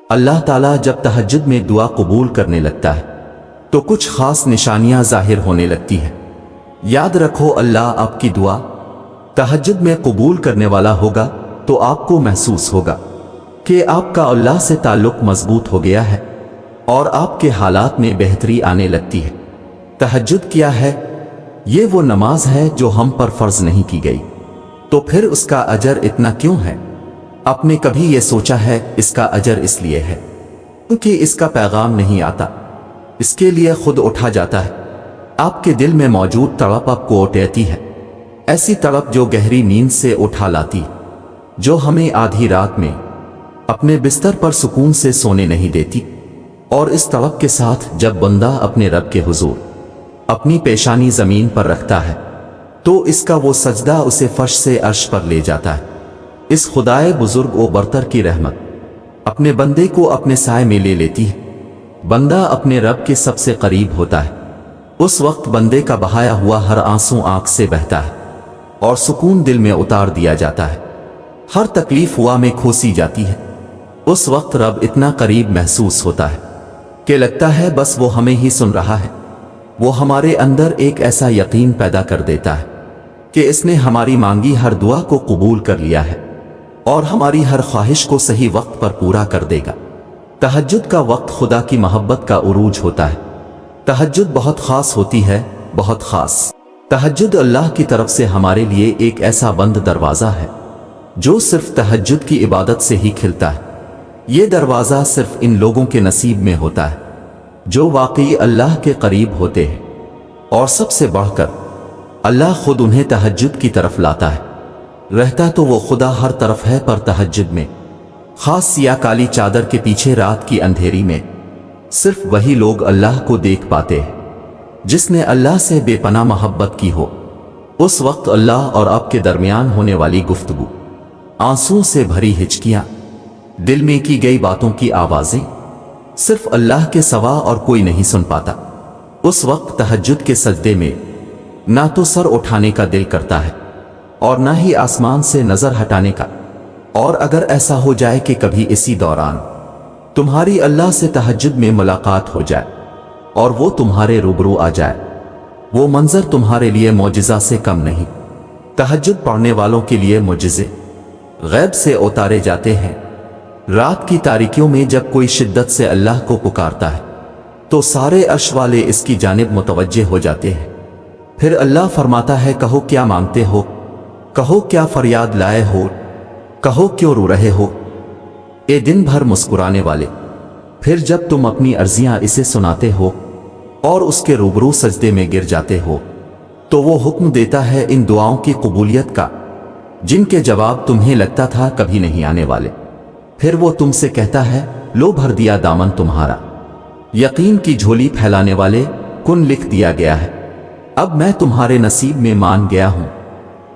اللہ ताला जब तहज्जुद में दुआ कबूल करने लगता है तो कुछ खास निशानियां जाहिर होने लगती है। याद रखो, अल्लाह आपकी दुआ तहज्जुद में कबूल करने वाला होगा तो आपको महसूस होगा कि आपका अल्लाह से ताल्लुक मजबूत हो गया है और आपके हालात में बेहतरी आने लगती है। तहज्जुद क्या है? ये वो नमाज है जो हम पर फर्ज नहीं की गई, तो फिर उसका अजर इतना क्यों है? आपने कभी ये सोचा है इसका अजर इसलिए है क्योंकि इसका पैगाम नहीं आता, इसके लिए खुद उठा जाता है। आपके दिल में मौजूद तड़प आपको उठाती है, ऐसी तड़प जो गहरी नींद से उठा लाती, जो हमें आधी रात में अपने बिस्तर पर सुकून से सोने नहीं देती। और इस तड़प के साथ जब बंदा अपने रब के हुजूर अपनी पेशानी जमीन पर रखता है तो इसका वो सजदा उसे फर्श से अर्श पर ले जाता है। इस खुदाए बुजुर्ग व बरतर की रहमत अपने बंदे को अपने साए में ले लेती है। बंदा अपने रब के सबसे करीब होता है। उस वक्त बंदे का बहाया हुआ हर आंसू आंख से बहता है और सुकून दिल में उतार दिया जाता है। हर तकलीफ हुआ में खोसी जाती है। उस वक्त रब इतना करीब महसूस होता है कि लगता है बस वो हमें ही सुन रहा है। वो हमारे अंदर एक ऐसा यकीन पैदा कर देता है कि इसने हमारी मांगी हर दुआ को कबूल कर लिया है और हमारी हर ख्वाहिश को सही वक्त पर पूरा कर देगा। तहज्जुद का वक्त खुदा की मोहब्बत का उरूज होता है। तहज्जुद बहुत खास होती है, बहुत खास। तहज्जुद अल्लाह की तरफ से हमारे लिए एक ऐसा बंद दरवाज़ा है जो सिर्फ तहज्जुद की इबादत से ही खिलता है। ये दरवाज़ा सिर्फ इन लोगों के नसीब में होता है जो वाकई अल्लाह के करीब होते हैं, और सबसे बढ़कर अल्लाह खुद उन्हें तहज्जुद की तरफ लाता है। रहता तो वो खुदा हर तरफ है, पर तहज्जुद में खास सिया काली चादर के पीछे रात की अंधेरी में सिर्फ वही लोग अल्लाह को देख पाते हैं जिसने अल्लाह से बेपनाह मोहब्बत की हो। उस वक्त अल्लाह और आपके दरमियान होने वाली गुफ्तगू, आंसुओं से भरी हिचकियां, दिल में की गई बातों की आवाजें सिर्फ अल्लाह के सिवा और कोई नहीं सुन पाता। उस वक्त तहज्जुद के सजदे में ना तो सर उठाने का दिल करता है और ना ही आसमान से नजर हटाने का। और अगर ऐसा हो जाए कि कभी इसी दौरान तुम्हारी अल्लाह से तहज्जुद में मुलाकात हो जाए और वो तुम्हारे रूबरू आ जाए, वो मंजर तुम्हारे लिए मौजिज़ा से कम नहीं। तहज्जुद पढ़ने वालों के लिए मुजिज़े गैब से उतारे जाते हैं। रात की तारीकियों में जब कोई शिद्दत से अल्लाह को पुकारता है तो सारे अर्श वाले इसकी जानिब मुतवज्जे हो जाते हैं। फिर अल्लाह फरमाता है, कहो क्या मांगते हो, कहो क्या फरियाद लाए हो, कहो क्यों रो रहे हो, ए दिन भर मुस्कुराने वाले। फिर जब तुम अपनी अर्जियां इसे सुनाते हो और उसके रूबरू सजदे में गिर जाते हो तो वो हुक्म देता है इन दुआओं की कबूलियत का जिनके जवाब तुम्हें लगता था कभी नहीं आने वाले। फिर वो तुमसे कहता है, लो भर दिया दामन तुम्हारा, यकीन की झोली फैलाने वाले, कुन लिख दिया गया है। अब मैं तुम्हारे नसीब में मान गया हूं,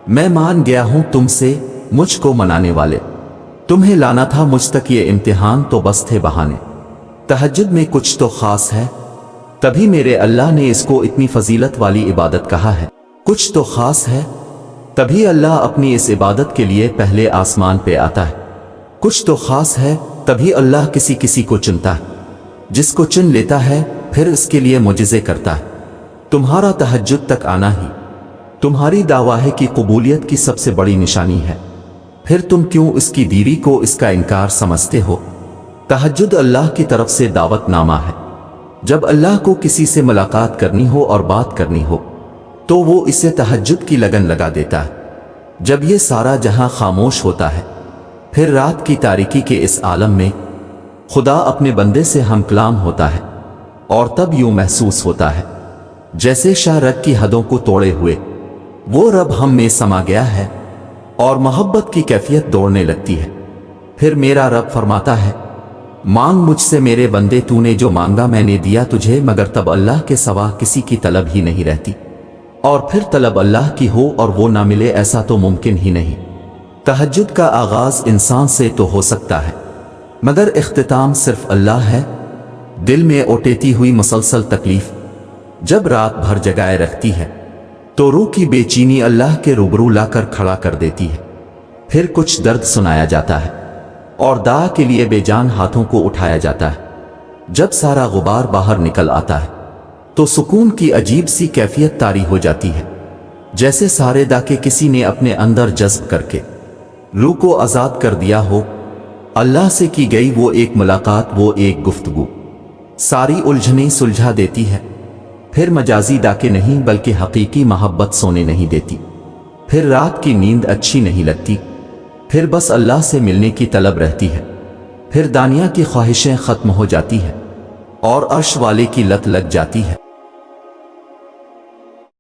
मैं मान गया हूं तुमसे मुझको मनाने वाले। तुम्हें लाना था मुझ तक ये इम्तिहान तो बस थे बहाने। तहज्जुद में कुछ तो खास है, तभी मेरे अल्लाह ने इसको इतनी फजीलत वाली इबादत कहा है। कुछ तो खास है, तभी अल्लाह अपनी इस इबादत के लिए पहले आसमान पे आता है। कुछ तो खास है, तभी अल्लाह किसी किसी को चुनता है, जिसको चुन लेता है फिर इसके लिए मुजिज़े करता है। तुम्हारा तहज्जुद तक आना ही तुम्हारी दावा की कबूलियत की सबसे बड़ी निशानी है। फिर तुम क्यों इसकी देरी को इसका इनकार समझते हो? तहज्जुद अल्लाह की तरफ से दावतनामा है। जब अल्लाह को किसी से मुलाकात करनी हो और बात करनी हो तो वो इसे तहज्जुद की लगन लगा देता है। जब ये सारा जहां खामोश होता है, फिर रात की तारीकी के इस आलम में खुदा अपने बंदे से हम कलाम होता है और तब यूं महसूस होता है जैसे शारक की हदों को तोड़े हुए वो रब हम में समा गया है और मोहब्बत की कैफियत दौड़ने लगती है। फिर मेरा रब फरमाता है, मांग मुझसे मेरे बंदे, तूने जो मांगा मैंने दिया तुझे, मगर तब अल्लाह के सिवा किसी की तलब ही नहीं रहती। और फिर तलब अल्लाह की हो और वो ना मिले, ऐसा तो मुमकिन ही नहीं। तहज्जुद का आगाज इंसान से तो हो सकता है मगर इख्तिताम सिर्फ अल्लाह है। दिल में ओटेती हुई मुसलसल तकलीफ जब रात भर जगाए रखती है तो रूह की बेचैनी अल्लाह के रूबरू लाकर खड़ा कर देती है। फिर कुछ दर्द सुनाया जाता है اور دعا کے لیے بے جان ہاتھوں کو اٹھایا جاتا ہے۔ جب سارا غبار باہر نکل آتا ہے تو سکون کی عجیب سی کیفیت طاری ہو جاتی ہے، جیسے سارے داکے کسی نے اپنے اندر جذب کر کے روح کو آزاد کر دیا ہو۔ اللہ سے کی گئی وہ ایک ملاقات، وہ ایک گفتگو ساری الجھنیں سلجھا دیتی ہے۔ پھر مجازی ڈاکے نہیں بلکہ حقیقی محبت سونے نہیں دیتی، پھر رات کی نیند اچھی نہیں لگتی، پھر بس اللہ سے ملنے کی طلب رہتی ہے، پھر دنیا کی خواہشیں ختم ہو جاتی ہیں اور عرش والے کی لت لگ جاتی ہے۔